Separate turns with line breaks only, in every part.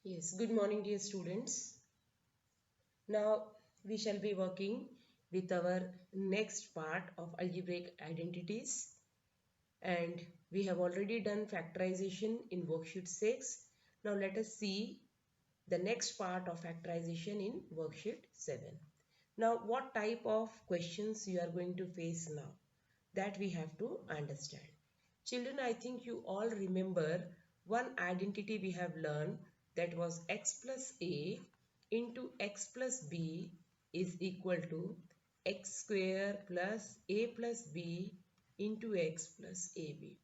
Yes, good morning, dear students. Now we shall be working with our next part of algebraic identities, and we have already done factorization in worksheet 6. Now let us see the next part of factorization in worksheet 7. Now what type of questions you are going to face now, that we have to understand. Children, I think you all remember one identity we have learned, that was x plus a into x plus b is equal to x square plus a plus b into x plus ab.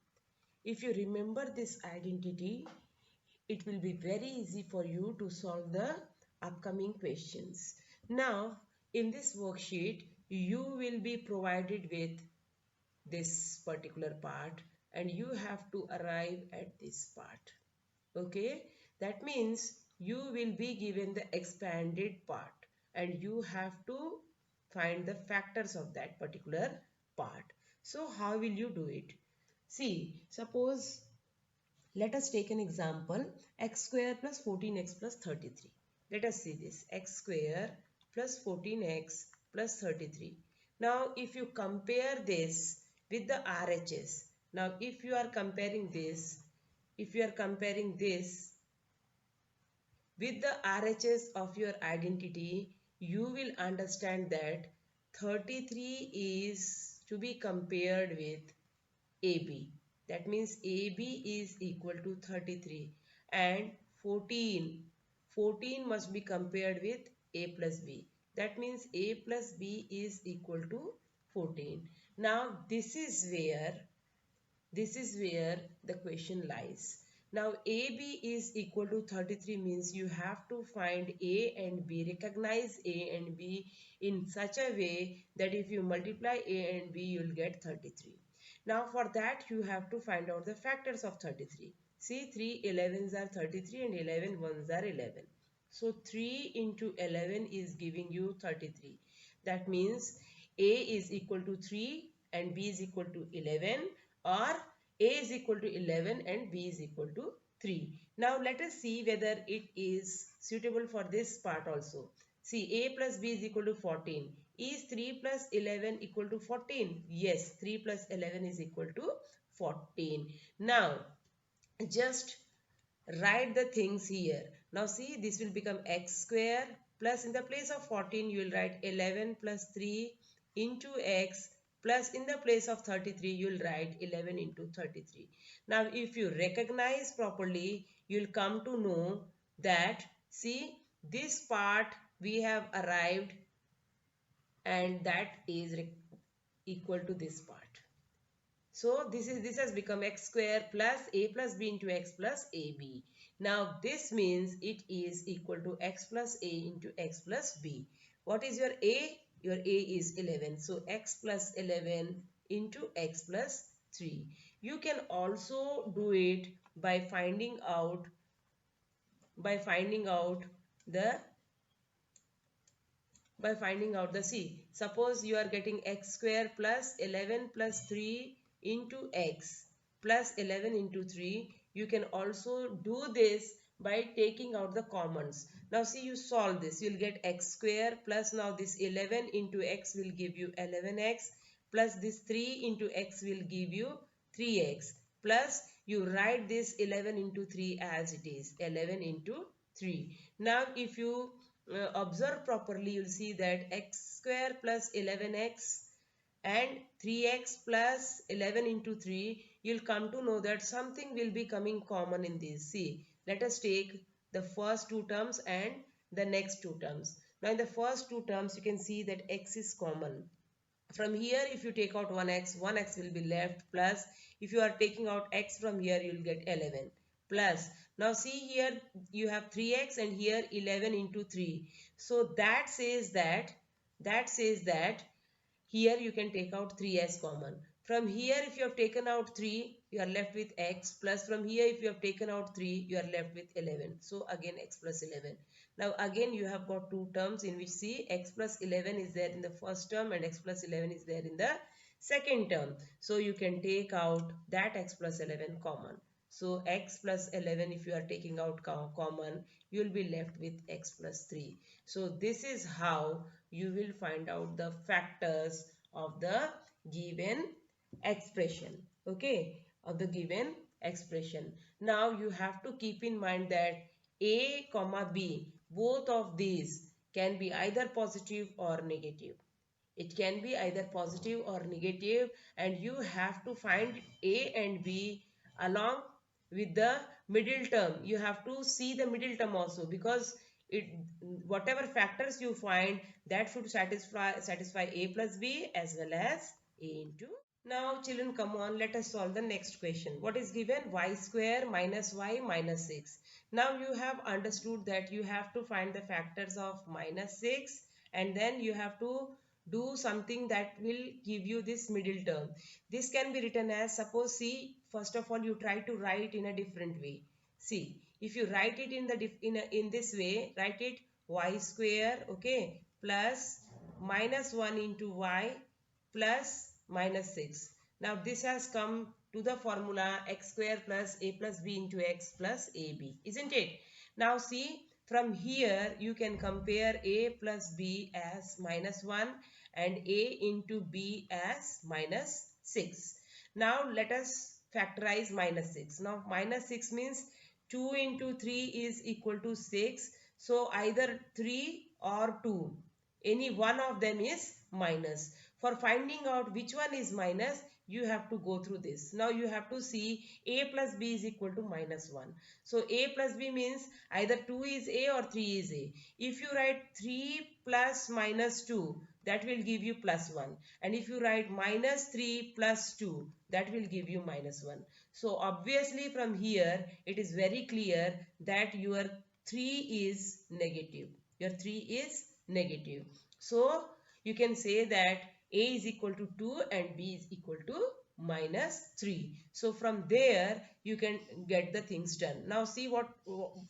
If you remember this identity, it will be very easy for you to solve the upcoming questions. Now, in this worksheet, you will be provided with this particular part and you have to arrive at this part. Okay, that means you will be given the expanded part and you have to find the factors of that particular part. So how will you do it? See, suppose let us take an example, x square plus 14x plus 33. Let us see this, x square plus 14x plus 33. Now if you compare this with the RHS, now if you are comparing this, if you are comparing this with the RHS of your identity, you will understand that 33 is to be compared with AB. That means AB is equal to 33 and 14 must be compared with A plus B. That means A plus B is equal to 14. Now this is where the question lies. Now AB is equal to 33 means you have to find A and B, recognize A and B in such a way that if you multiply A and B, you will get 33. Now for that you have to find out the factors of 33. See, 3 11s are 33 and 11 ones are 11. So 3 into 11 is giving you 33. That means A is equal to 3 and B is equal to 11, or A is equal to 11 and B is equal to 3. Now let us see whether it is suitable for this part also. See, A plus B is equal to 14. Is 3 plus 11 equal to 14? Yes, 3 plus 11 is equal to 14. Now just write the things here. Now see, this will become x square plus, in the place of 14 you will write 11 plus 3 into x, plus in the place of 33 you will write 11 into 33. Now if you recognize properly, you will come to know that, see, this part we have arrived and that is equal to this part. So this has become x square plus a plus b into x plus ab. Now this means it is equal to x plus a into x plus b. What is your a? Your a is 11. So x plus 11 into x plus 3. You can also do it by finding out the C. Suppose you are getting x square plus 11 plus 3 into x plus 11 into 3. You can also do this by taking out the commons. Now see, you solve this. You will get x square plus, now this 11 into x will give you 11x, plus this 3 into x will give you 3x, plus you write this 11 into 3 as it is, 11 into 3. Now if you observe properly, you will see that x square plus 11x and 3x plus 11 into 3, you will come to know that something will be coming common in this. See, let us take the first two terms and the next two terms. Now in the first two terms, you can see that x is common. From here, if you take out 1x will be left, plus if you are taking out x from here, you will get 11, plus now see here you have 3x and here 11 into 3. So that says that here you can take out 3 as common. From here, if you have taken out 3, you are left with x, plus from here if you have taken out 3, you are left with 11. So again x plus 11. Now again you have got two terms in which, see, x plus 11 is there in the first term and x plus 11 is there in the second term. So you can take out that x plus 11 common. So x plus 11, if you are taking out common, you will be left with x plus 3. So this is how you will find out the factors of the given expression. Okay, of the given expression. Now you have to keep in mind that a comma b, both of these can be either positive or negative. It can be either positive or negative, and you have to find a and b along with the middle term. You have to see the middle term also, because it, whatever factors you find, that should satisfy a plus b as well as a into. Now children, come on, let us solve the next question. What is given? Y square minus y minus 6. Now you have understood that you have to find the factors of minus 6, and then you have to do something that will give you this middle term. This can be written as, suppose, see, first of all you try to write in a different way. See, if you write it in this way, write it y square, okay, plus minus 1 into y plus minus 6. Now this has come to the formula x square plus a plus b into x plus ab, isn't it? Now see, from here you can compare a plus b as minus 1 and a into b as minus 6. Now let us factorize minus 6. Now minus 6 means 2 into 3 is equal to 6. So either 3 or 2. Any one of them is minus. For finding out which one is minus, you have to go through this. Now you have to see a plus b is equal to minus 1. So a plus b means either 2 is a or 3 is a. If you write 3 plus minus 2, that will give you plus 1. And if you write minus 3 plus 2, that will give you minus 1. So obviously from here, it is very clear that your 3 is negative. Your 3 is negative. So you can say that a is equal to 2 and b is equal to minus 3. So from there you can get the things done. Now see what,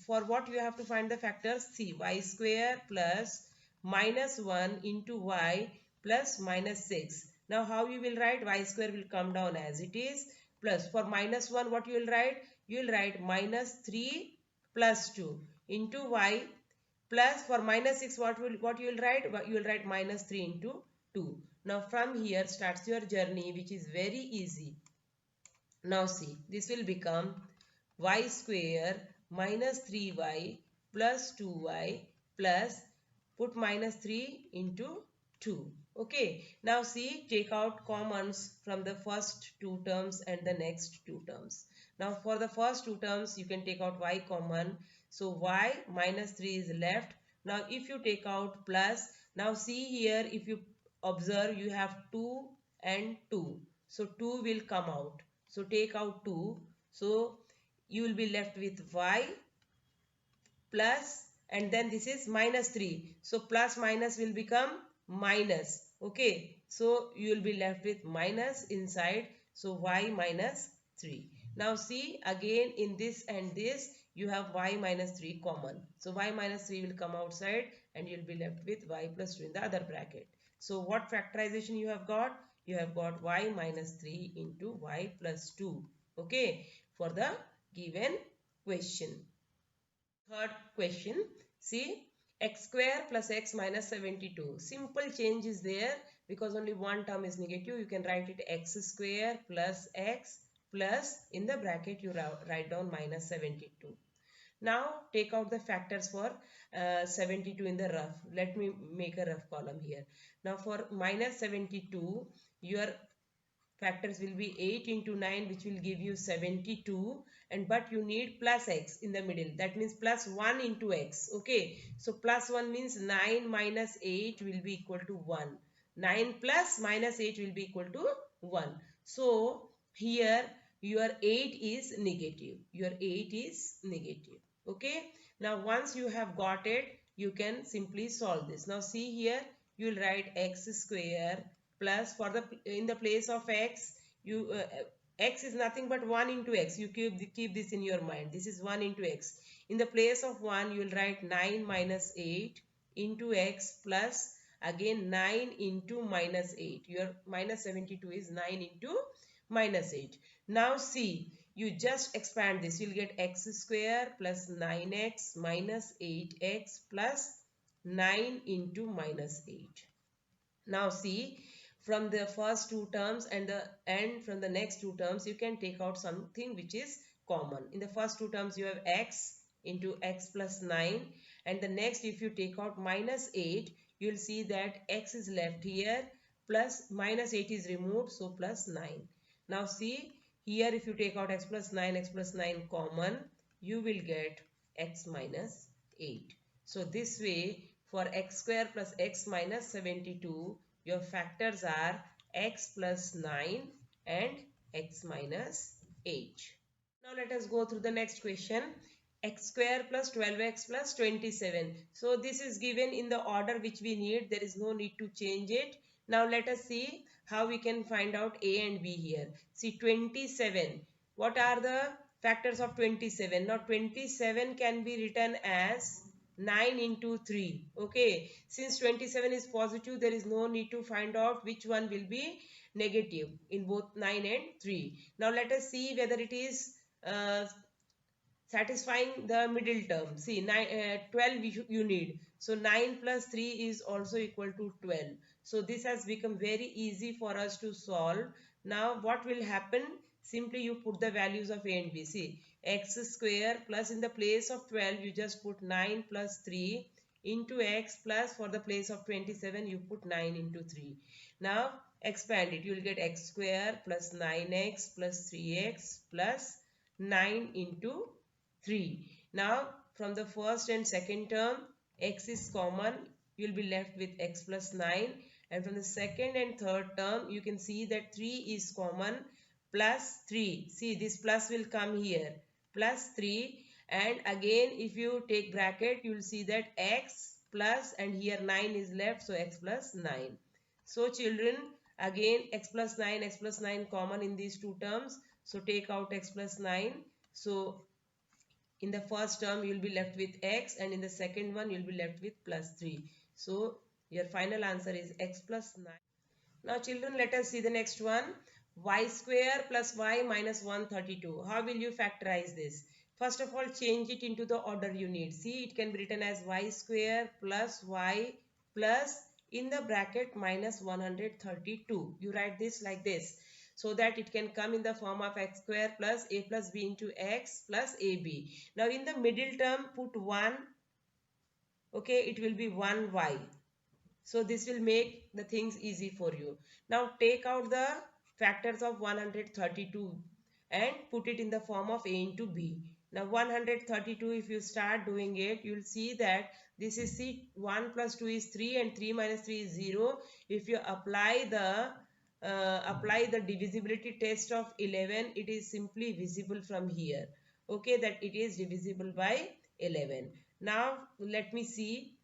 for what you have to find the factors. See, y square plus minus 1 into y plus minus 6. Now how you will write? Y square will come down as it is, plus for minus 1 what you will write? You will write minus 3 plus 2 into y plus, for minus 6 what you will write? You will write minus 3 into 2. Now from here starts your journey, which is very easy. Now see, this will become y square minus 3y plus 2y plus, put minus 3 into 2. Okay, now see, take out commons from the first two terms and the next two terms. Now for the first two terms you can take out y common. So y minus 3 is left. Now if you take out plus, now see here, if you observe, you have 2 and 2. So 2 will come out. So take out 2. So you will be left with y plus, and then this is minus 3. So plus minus will become minus. Okay. So you will be left with minus inside. So y minus 3. Now see, again in this and this you have y minus 3 common. So y minus 3 will come outside and you will be left with y plus 2 in the other bracket. So what factorization you have got? You have got y minus 3 into y plus 2. Okay. For the given question. Third question, see, x square plus x minus 72. Simple change is there because only one term is negative. You can write it x square plus x plus, in the bracket you write down minus 72. Now take out the factors for 72 in the rough. Let me make a rough column here. Now for minus 72, your factors will be 8 into 9, which will give you 72, and but you need plus x in the middle. That means plus 1 into x. Okay, so plus 1 means 9 minus 8 will be equal to 1. 9 plus minus 8 will be equal to 1. So here your 8 is negative. Your 8 is negative. Okay, now once you have got it, you can simply solve this. Now see here, you will write x square plus, for the, in the place of x, you x is nothing but 1 into x. You keep this in your mind. This is 1 into x. In the place of 1 you will write 9 minus 8 into x plus again 9 into minus 8. Your minus 72 is 9 into minus 8. Now see, you just expand this. You'll get x square plus 9x minus 8x plus 9 into minus 8. Now see, from the first two terms and from the next two terms, you can take out something which is common. In the first two terms, you have x into x plus 9, and the next, if you take out minus 8, you will see that x is left here, plus minus 8 is removed, so plus 9. Now see, here if you take out x plus 9 common, you will get x minus 8. So this way, for x square plus x minus 72, your factors are x plus 9 and x minus 8. Now let us go through the next question. X square plus 12x plus 27. So this is given in the order which we need. There is no need to change it. Now let us see how we can find out A and B here. See, 27. What are the factors of 27? Now 27 can be written as 9 into 3. Okay, since 27 is positive, there is no need to find out which one will be negative in both 9 and 3. Now let us see whether it is satisfying the middle term. See, 12 you need. So 9 plus 3 is also equal to 12. So this has become very easy for us to solve. Now what will happen? Simply you put the values of A and B. See, x square plus in the place of 12 you just put 9 plus 3 into x plus for the place of 27 you put 9 into 3. Now expand it. You will get x square plus 9x plus 3x plus 9 into 3. Now from the first and second term, x is common. You will be left with x plus 9. And from the second and third term, you can see that 3 is common, plus 3. See, this plus will come here, plus 3. And again, if you take bracket, you will see that x plus, and here 9 is left, so x plus 9. So children, again x plus 9 common in these two terms. So take out x plus 9. So in the first term you will be left with x, and in the second one you will be left with plus 3. So your final answer is x plus 9. Now children, let us see the next one. Y square plus y minus 132. How will you factorize this? First of all, change it into the order you need. See, it can be written as y square plus y plus in the bracket minus 132. You write this like this, so that it can come in the form of x square plus a plus b into x plus ab. Now in the middle term put 1. Okay, it will be 1y. So this will make the things easy for you. Now take out the factors of 132 and put it in the form of a into b. Now 132, if you start doing it, you will see that this is, see, 1 plus 2 is 3 and 3 minus 3 is 0. If you apply the divisibility test of 11, it is simply visible from here. Okay, that it is divisible by 11. Now let me see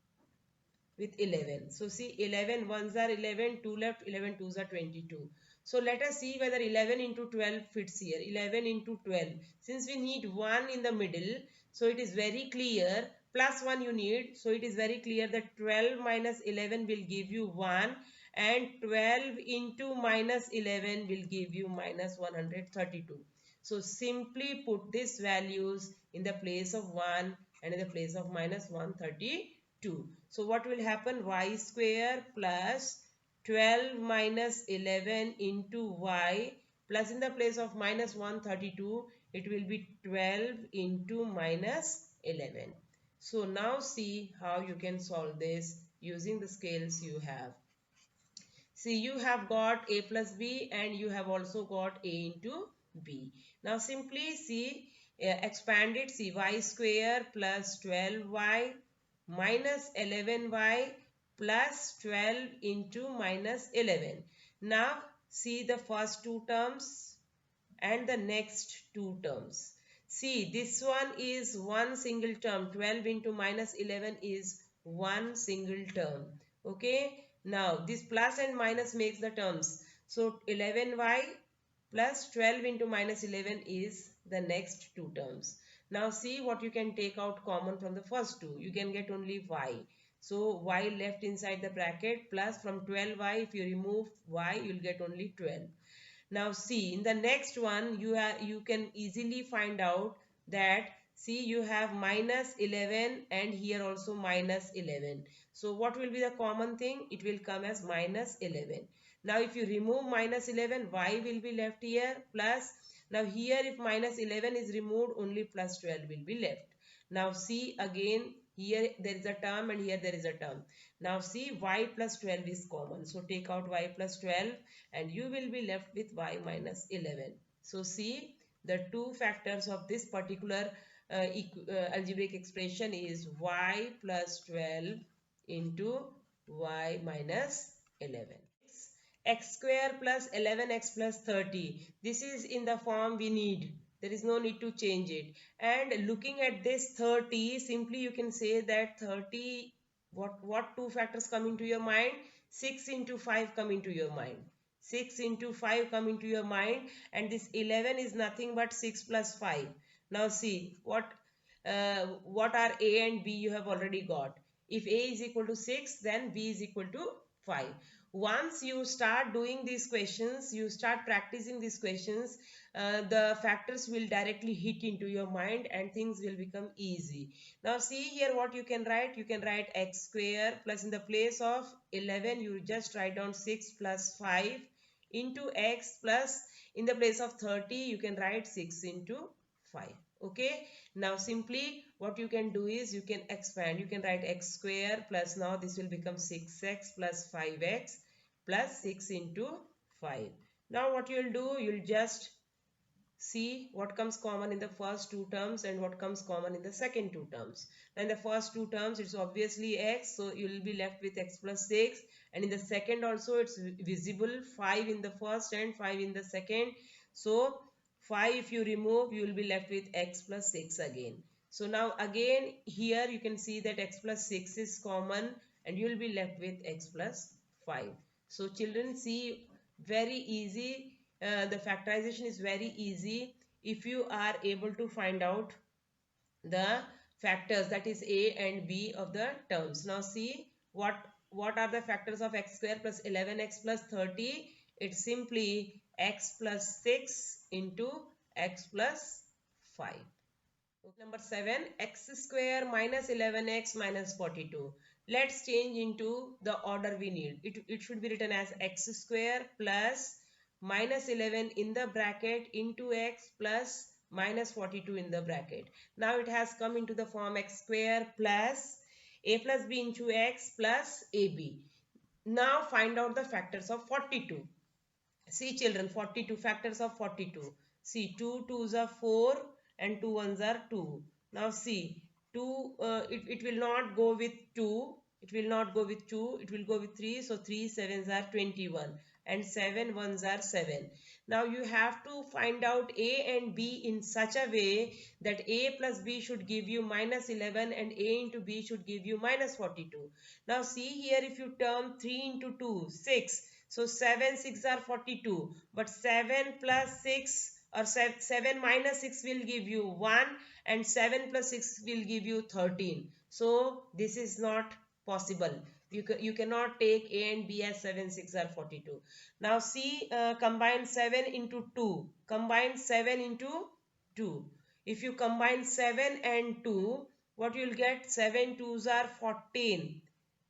with 11. So see, 11 ones are 11, 2 left, 11 twos are 22. So let us see whether 11 into 12 fits here. 11 into 12. Since we need 1 in the middle, so it is very clear, plus 1 you need. So it is very clear that 12 minus 11 will give you 1, and 12 into minus 11 will give you minus 132. So simply put these values in the place of 1 and in the place of minus 132. So what will happen? Y square plus 12 minus 11 into y plus in the place of minus 132, it will be 12 into minus 11. So now see how you can solve this using the scales you have. See, you have got a plus b and you have also got a into b. Now simply see, expand it. See, y square plus 12y minus 11y plus 12 into minus 11. Now see the first two terms and the next two terms. See, this one is one single term. 12 into minus 11 is one single term. Okay. Now this plus and minus makes the terms. So 11y plus 12 into minus 11 is the next two terms. Now see what you can take out common from the first two. You can get only y. So y left inside the bracket plus from 12y, if you remove y, you will get only 12. Now see, in the next one you can easily find out that, see, you have minus 11 and here also minus 11. So what will be the common thing? It will come as minus 11. Now if you remove minus 11, y will be left here plus. Now here if minus 11 is removed, only plus 12 will be left. Now see again, here there is a term and here there is a term. Now see, y plus 12 is common. So take out y plus 12 and you will be left with y minus 11. So see, the two factors of this particular algebraic expression is y plus 12 into y minus 11. X square plus 11x plus 30. This is in the form we need. There is no need to change it. And looking at this 30, simply you can say that 30, what two factors come into your mind? 6 into 5 come into your mind. 6 into 5 come into your mind, and this 11 is nothing but 6 plus 5. Now see, what are A and B you have already got. If A is equal to 6, then B is equal to 5. Once you start doing these questions, you start practicing these questions, the factors will directly hit into your mind and things will become easy. Now see here what you can write. You can write x square plus, in the place of 11 you just write down 6 plus 5 into x, plus in the place of 30 you can write 6 into 5. Okay, now simply what you can do is you can expand. You can write x square plus, now this will become 6x plus 5x plus 6 into 5. Now what you will do, you will just see what comes common in the first two terms and what comes common in the second two terms. And the first two terms, it's obviously x, so you will be left with x plus 6, and in the second also it's visible, 5 in the first and 5 in the second. So 5 if you remove, you will be left with x plus 6 again. So now again here you can see that x plus 6 is common and you will be left with x plus 5. So children, see, very easy. The factorization is very easy if you are able to find out the factors, that is a and b of the terms. Now see, what are the factors of x square plus 11x plus 30? It's simply x plus 6 into x plus 5. Number 7, x square minus 11x minus 42. Let's change into the order we need. It should be written as x square plus minus 11 in the bracket into x plus minus 42 in the bracket. Now it has come into the form x square plus a plus b into x plus ab. Now find out the factors of 42. See children, 42 factors of 42. See, 2 2s are 4 and 2 1s are 2. Now see, 2, it will not go with 2. It will not go with 2. It will go with 3. So 3 7s are 21 and 7 1s are 7. Now you have to find out A and B in such a way that A plus B should give you minus 11 and A into B should give you minus 42. Now see here, if you term 3 into 2, 6. So 7 6 are 42, but 7 plus 6 or 7 minus 6 will give you 1 and 7 plus 6 will give you 13. So this is not possible. You cannot take A and B as 7 6 are 42. Now see, combine 7 into 2. Combine 7 into 2. If you combine 7 and 2, what you will get? 7 2s are 14.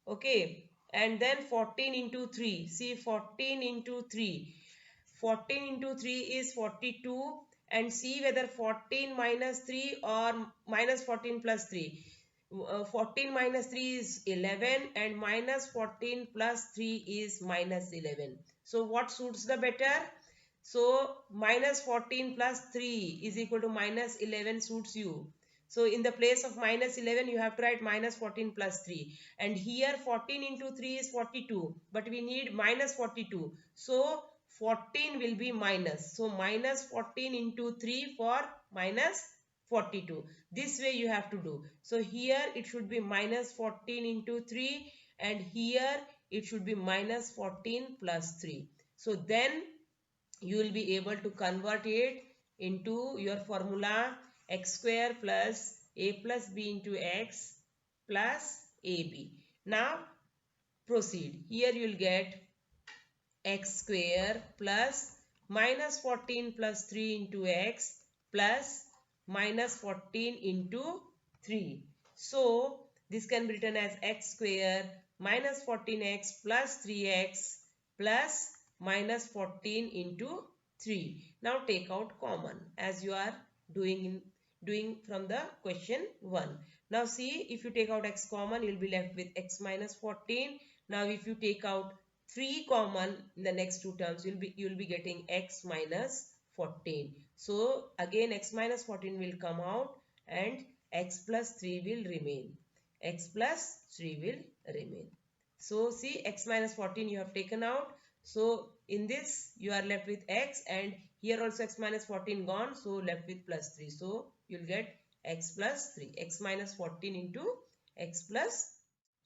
Okay, and then 14 into 3. See, 14 into 3. 14 into 3 is 42, and see whether 14 minus 3 or minus 14 plus 3. 14 minus 3 is 11 and minus 14 plus 3 is minus 11. So what suits the better? So minus 14 plus 3 is equal to minus 11 suits you. So in the place of minus 11, you have to write minus 14 plus 3. And here 14 into 3 is 42. But we need minus 42. So 14 will be minus. So minus 14 into 3 for minus 42. This way you have to do. So here it should be minus 14 into 3. And here it should be minus 14 plus 3. So then you will be able to convert it into your formula x square plus a plus b into x plus ab. Now proceed. Here you will get x square plus minus 14 plus 3 into x plus minus 14 into 3. So this can be written as x square minus 14x plus 3x plus minus 14 into 3. Now take out common as you are doing from the question 1. Now see, if you take out x common, you'll be left with x minus 14. Now if you take out 3 common in the next two terms, you'll be getting x minus 14. So again x minus 14 will come out and x plus 3 will remain. X plus 3 will remain. So see, x minus 14 you have taken out. So in this you are left with x, and here also x minus 14 gone, so left with plus 3. So you'll get x plus 3. X minus 14 into x plus.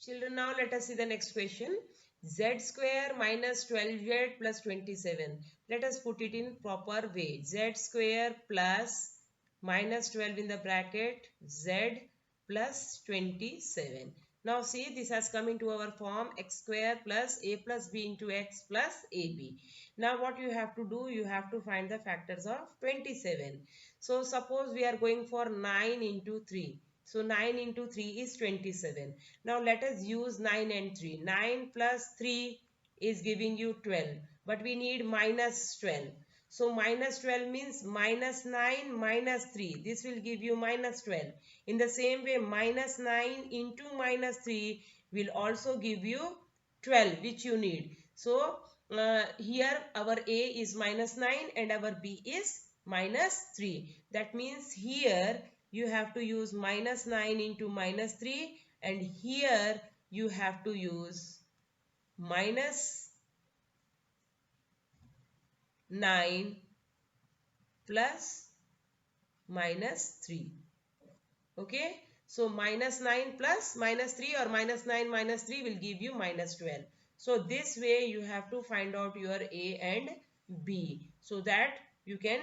Children, now let us see the next question. Z square minus 12z plus 27. Let us put it in proper way. Z square plus minus 12 in the bracket z plus 27. Now see, this has come into our form x square plus a plus b into x plus ab. Now what you have to do, you have to find the factors of 27. So suppose we are going for 9 into 3. So 9 into 3 is 27. Now let us use 9 and 3. 9 plus 3 is giving you 12. But we need minus 12. So minus 12 means minus 9 minus 3. This will give you minus 12. In the same way, minus 9 into minus 3 will also give you 12, which you need. So here our A is minus 9 and our B is minus 3. That means here you have to use minus 9 into minus 3, and here you have to use minus 9 plus minus 3. Okay, so minus 9 plus minus 3 or minus 9 minus 3 will give you minus 12. So this way you have to find out your A and B so that you can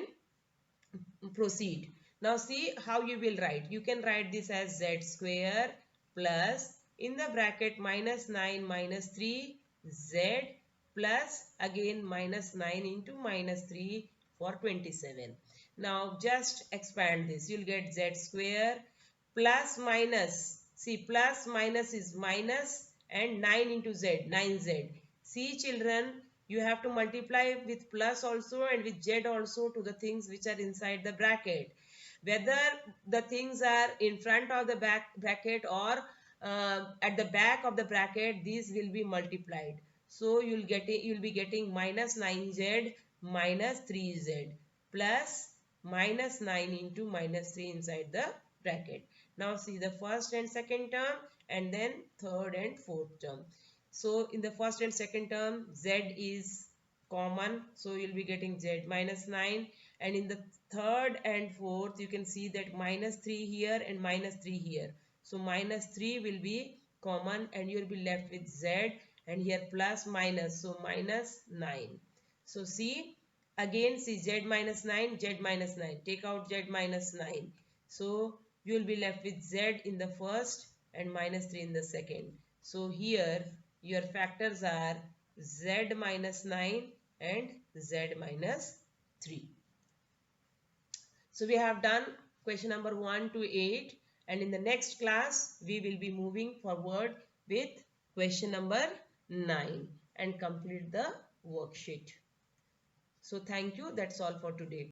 proceed. Now see how you will write. You can write this as z square plus in the bracket minus 9 minus 3 z plus again minus 9 into minus 3 for 27. Now just expand this. You'll get z square plus minus. See, plus minus is minus and 9 into z, 9z. See children, you have to multiply with plus also and with z also to the things which are inside the bracket. Whether the things are in front of the back bracket or at the back of the bracket, these will be multiplied. So you'll be getting minus 9z minus 3z plus minus 9 into minus 3 inside the bracket. Now see the first and second term and then third and fourth term. So in the first and second term, z is common, so you'll be getting z minus 9, and in the third and fourth you can see that minus 3 here and minus 3 here. So minus 3 will be common and you'll be left with z, and here plus minus, so minus 9. So see, again see z minus 9, z minus 9. Take out z minus 9. So you will be left with z in the first and minus 3 in the second. So here your factors are z minus 9 and z minus 3. So we have done question number 1 to 8, and in the next class we will be moving forward with question number 9 and complete the worksheet. So thank you. That's all for today.